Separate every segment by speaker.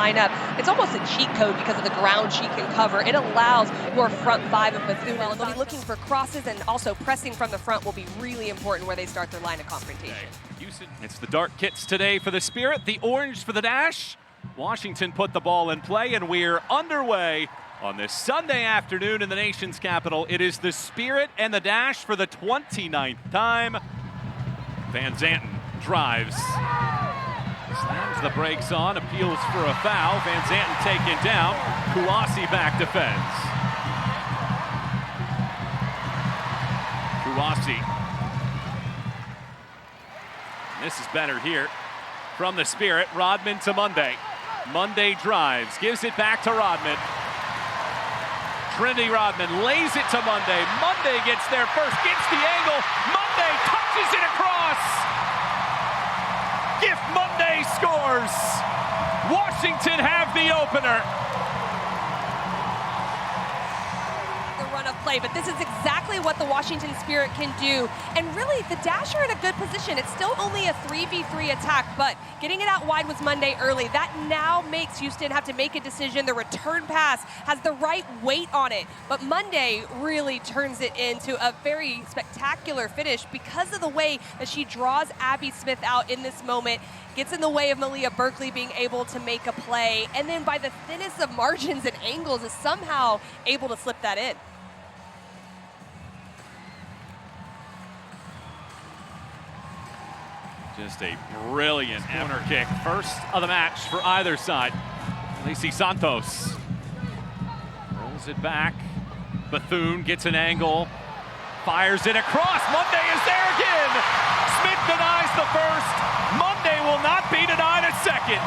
Speaker 1: lineup. It's almost a cheat code because of the ground she can cover. It allows your front five of Bethune, and they'll be looking for crosses, and also pressing from the front will be really important where they start their line of confrontation.
Speaker 2: It's the dark kits today for the Spirit, the orange for the Dash. Washington put the ball in play, and we're underway on this Sunday afternoon in the nation's capital. It is the Spirit and the Dash for the 29th time. Van Zanten drives, slams the brakes on, appeals for a foul. Van Zanten taken down. Kouassi back defends. Kouassi. This is better here from the Spirit. Rodman to Monday. Monday drives, gives it back to Rodman. Trinity Rodman lays it to Monday. Monday gets there first, gets the angle. Monday touches it across. Gift Monday scores. Washington have the opener.
Speaker 1: Play, but this is exactly what the Washington Spirit can do. And really, the Dash are in a good position. It's still only a 3v3 attack, but getting it out wide was Monday early. That now makes Houston have to make a decision. The return pass has the right weight on it, but Monday really turns it into a very spectacular finish because of the way that she draws Abby Smith out in this moment, gets in the way of Malia Berkeley being able to make a play, and then by the thinnest of margins and angles is somehow able to slip that in.
Speaker 2: Just a brilliant corner kick. First of the match for either side. Lacey Santos rolls it back. Bethune gets an angle, fires it across. Monday is there again. Smith denies the first. Monday will not be denied a second.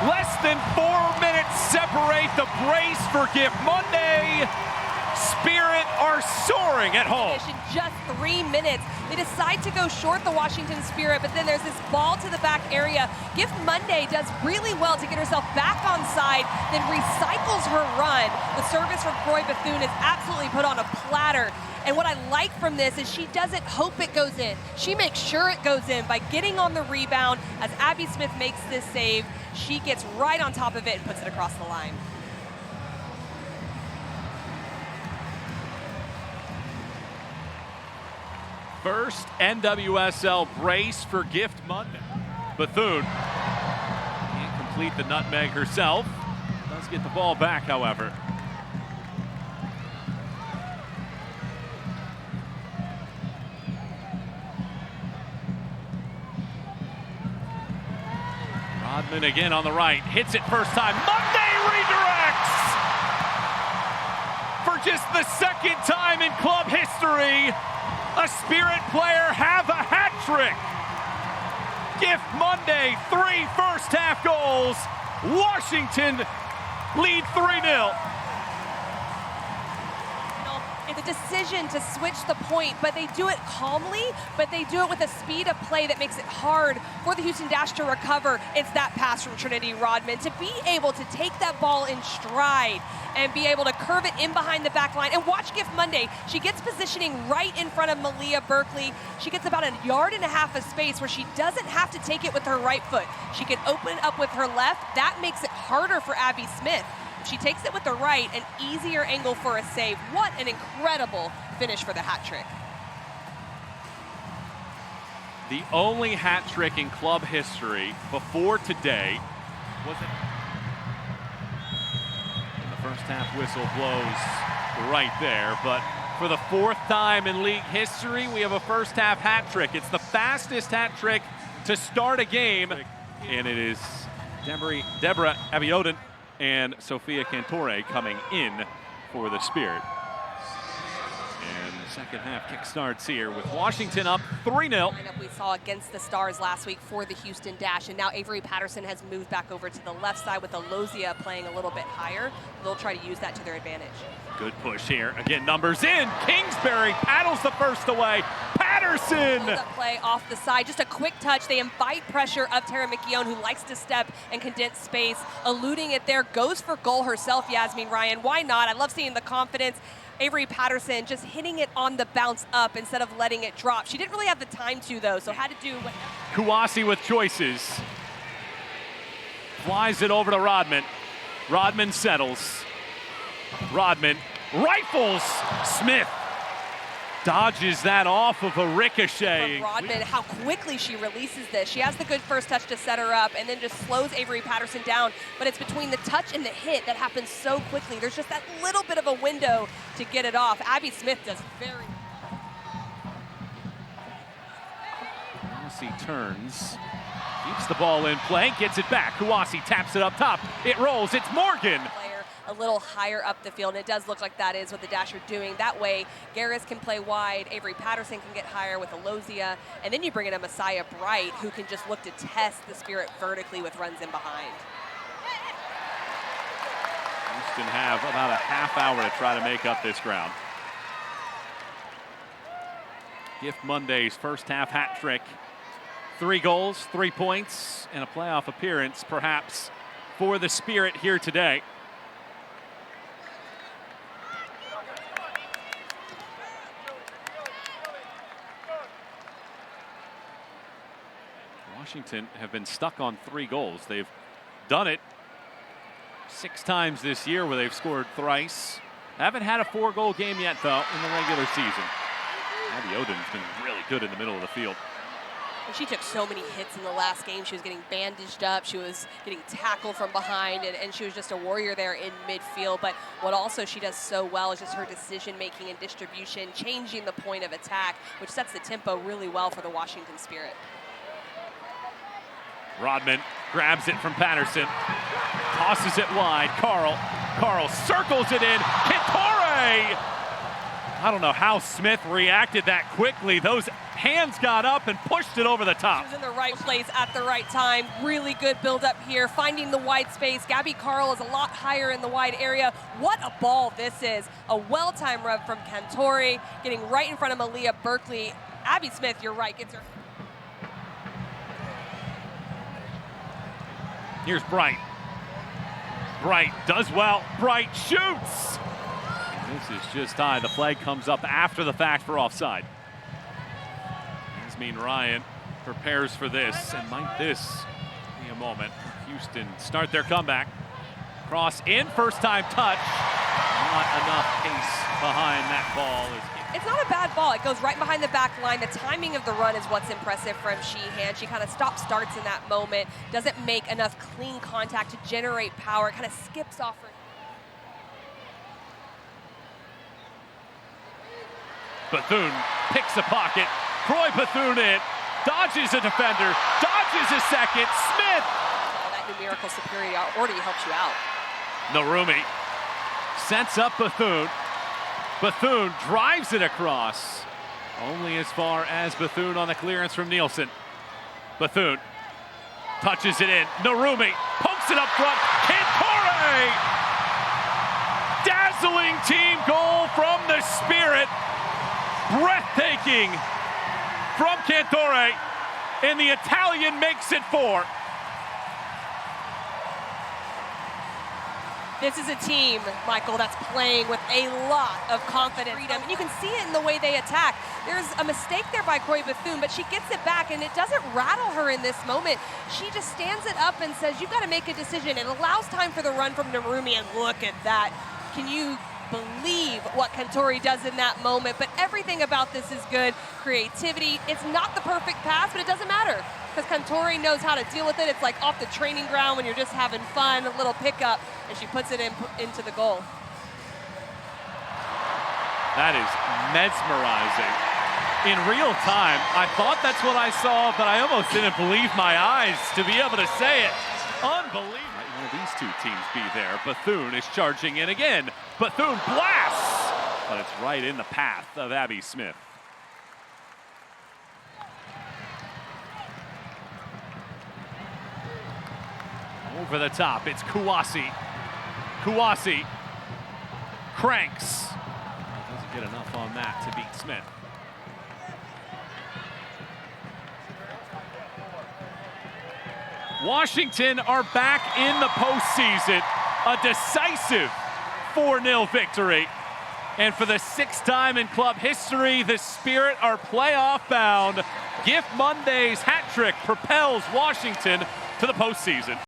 Speaker 2: Less than 4 minutes separate the brace for Gift Monday. Spirit are soaring at home.
Speaker 1: In just 3 minutes, they decide to go short, the Washington Spirit, but then there's this ball to the back area. Gift Monday does really well to get herself back on side, then recycles her run. The service from Croy Bethune is absolutely put on a platter. And what I like from this is she doesn't hope it goes in. She makes sure it goes in by getting on the rebound. As Abby Smith makes this save, she gets right on top of it and puts it across the line.
Speaker 2: First NWSL brace for Gift Monday. Bethune can't complete the nutmeg herself. Does get the ball back, however. Rodman again on the right, hits it first time. Monday redirects! For just the second time in club history, a Spirit player have a hat trick. Gift Monday, 3 first-half goals. Washington lead 3-0.
Speaker 1: It's a decision to switch the point, but they do it calmly, but they do it with a speed of play that makes it hard for the Houston Dash to recover. It's that pass from Trinity Rodman to be able to take that ball in stride and be able to curve it in behind the back line. And watch Gift Monday. She gets positioning right in front of Malia Berkeley. She gets about 1.5 yards of space where she doesn't have to take it with her right foot. She can open up with her left. That makes it harder for Abby Smith. She takes it with the right, an easier angle for a save. What an incredible finish for the hat trick.
Speaker 2: The only hat trick in club history before today was it. And the first half whistle blows right there, but for the 4th time in league history, we have a first half hat trick. It's the fastest hat trick to start a game, and it is Deborah Abiodun and Sofia Cantore coming in for the Spirit. And the second half kick starts here with Washington up 3-0.
Speaker 1: We saw against the Stars last week for the Houston Dash, and now Avery Patterson has moved back over to the left side with Alozia playing a little bit higher. They'll try to use that to their advantage.
Speaker 2: Good push here. Again, numbers in. Kingsbury paddles the first away. Patterson!
Speaker 1: Hold-up play off the side. Just a quick touch. They invite pressure of Tara McKeown, who likes to step and condense space. Eluding it there. Goes for goal herself, Yasmin Ryan. Why not? I love seeing the confidence. Avery Patterson just hitting it on the bounce up instead of letting it drop. She didn't really have the time to, though, so had to do what...
Speaker 2: Kouassi with choices. Flies it over to Rodman. Rodman settles. Rodman rifles. Smith dodges that off of a ricochet.
Speaker 1: From Rodman, how quickly she releases this. She has the good first touch to set her up and then just slows Avery Patterson down. But it's between the touch and the hit that happens so quickly. There's just that little bit of a window to get it off. Abby Smith does very
Speaker 2: Kouassi turns, keeps the ball in play, gets it back. Kouassi taps it up top. It rolls. It's Morgan.
Speaker 1: A little higher up the field, and it does look like that is what the Dash are doing. That way, Garris can play wide, Avery Patterson can get higher with Alozia, and then you bring in a Messiah Bright who can just look to test the Spirit vertically with runs in behind.
Speaker 2: Houston have about a half hour to try to make up this ground. Gift Monday's first half hat trick. 3 goals, 3 points, and a playoff appearance perhaps for the Spirit here today. Washington have been stuck on 3 goals. They've done it 6 times this year where they've scored thrice. Haven't had a 4-goal game yet, though, in the regular season. Abby Oden's been really good in the middle of the field.
Speaker 1: And she took so many hits in the last game. She was getting bandaged up. She was getting tackled from behind, and she was just a warrior there in midfield. But what also she does so well is just her decision-making and distribution, changing the point of attack, which sets the tempo really well for the Washington Spirit.
Speaker 2: Rodman grabs it from Patterson, tosses it wide. Carl circles it in. Cantore! I don't know how Smith reacted that quickly. Those hands got up and pushed it over the top.
Speaker 1: She was in the right place at the right time. Really good build up here, finding the wide space. Gabby Carl is a lot higher in the wide area. What a ball this is. A well-timed rub from Cantore, getting right in front of Malia Berkeley. Abby Smith, you're right, gets her.
Speaker 2: Here's Bright. Bright does well. Bright shoots. This is just high. The flag comes up after the fact for offside. Yasmin Ryan prepares for this, and might this be a moment? Houston start their comeback. Cross in, first time touch. Not enough pace behind that ball.
Speaker 1: It's not a bad ball. It goes right behind the back line. The timing of the run is what's impressive from Sheehan. She kind of starts in that moment, doesn't make enough clean contact to generate power. It kind of skips off her.
Speaker 2: Bethune picks a pocket. Croy Bethune in, dodges a defender, dodges a second. Smith!
Speaker 1: That numerical superiority already helps you out.
Speaker 2: Narumi sets up Bethune. Bethune drives it across. Only as far as Bethune on the clearance from Nielsen. Bethune touches it in. Narumi pokes it up front. Cantore! Dazzling team goal from the Spirit. Breathtaking from Cantore. And the Italian makes it 4.
Speaker 1: This is a team, Michael, that's playing with a lot of confidence. And you can see it in the way they attack. There's a mistake there by Croy Bethune, but she gets it back, and it doesn't rattle her in this moment. She just stands it up and says, you've got to make a decision. It allows time for the run from Narumi, and look at that. Can you believe what Cantore does in that moment? But everything about this is good. Creativity. It's not the perfect pass, but it doesn't matter, because Cantore knows how to deal with it. It's like off the training ground when you're just having fun, a little pickup, and she puts it into the goal.
Speaker 2: That is mesmerizing. In real time, I thought that's what I saw, but I almost didn't believe my eyes to be able to say it. Unbelievable. Might one of these two teams be there. Bethune is charging in again. Bethune blasts, but it's right in the path of Abby Smith. Over the top, it's Kouassi. Kouassi cranks. Doesn't get enough on that to beat Smith. Washington are back in the postseason. A decisive 4-0 victory. And for the 6th time in club history, the Spirit are playoff bound. Gift Monday's hat trick propels Washington to the postseason.